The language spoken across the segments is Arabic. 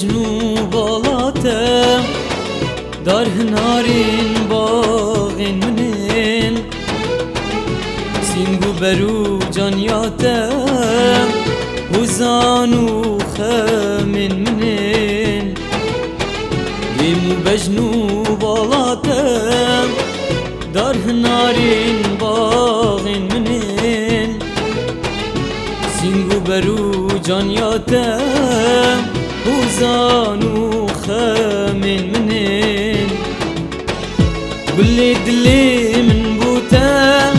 بجنوب بالاته دار هنارين باغين منين سينگو برو جانياته وزانو خامن منين بيمو بجنوب بالاته دار هنارين باغين منين سينگو برو جانياته وزانو خامن منين قولي دلي من بوتا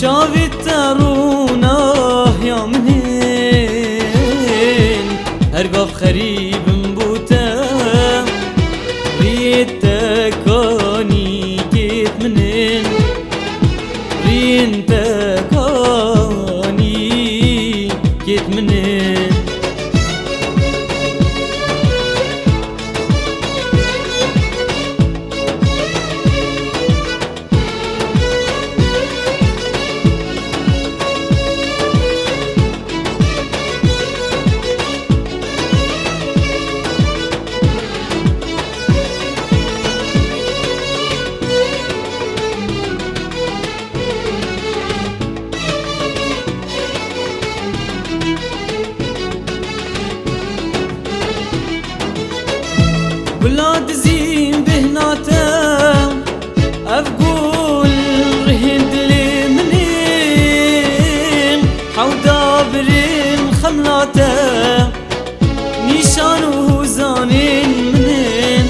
شافي ترونه يا منين هرقف خريب من بوتا ريتك اني جيت منين ريتك اني جيت منين ولاد زين بهناته أفقول رهند لي منين حودا برين خملاته نيشانو زانين منين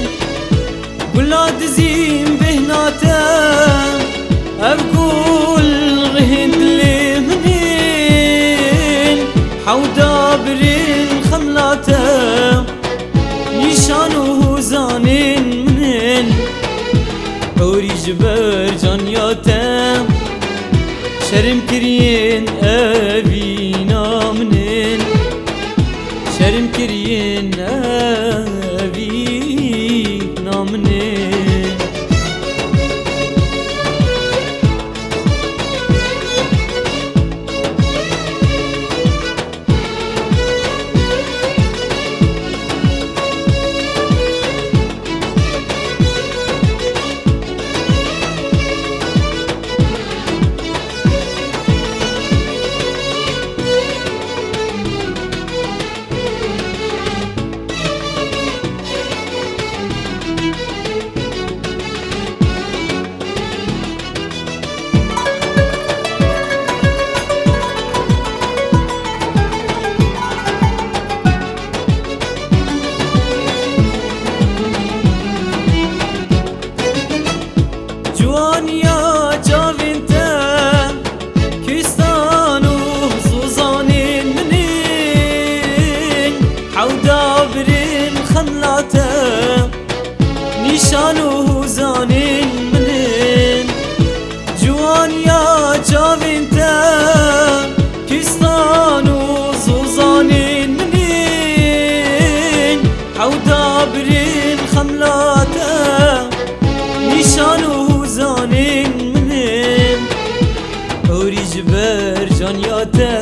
ولاد زين بهناته أفقول رهند لي منين حودا برين خملاته نيشانو زانين منين حوري جبر جانياته شرم كريين أبينا منين شرم كريين أبينا منين جوانيا جاوينتا كيستانو زوزانين منين حودا برين خملاته نيشانو زانين منين جوانيا جاوينتا كيستانو زوزانين منين حودا برين خملاته نيشانو زانين منين حوري جبر جانياته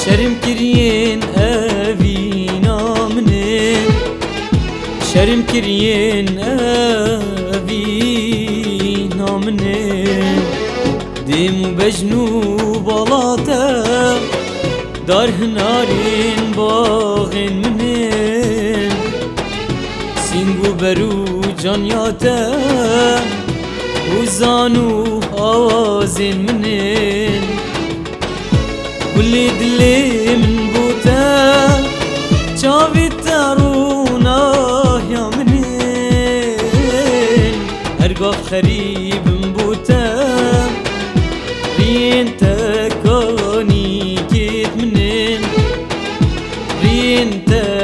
شرم كريين أبينا منين شرم كريين أبينا منين ديمو بجنوب بالاته دار هنارين باغين منين سينگو برو جانياته وزانو آوازين منين كل دلي من بوتا شافي ترونه يا منين هرقف خريب من بوتا رينتك اني جيت منين رينتك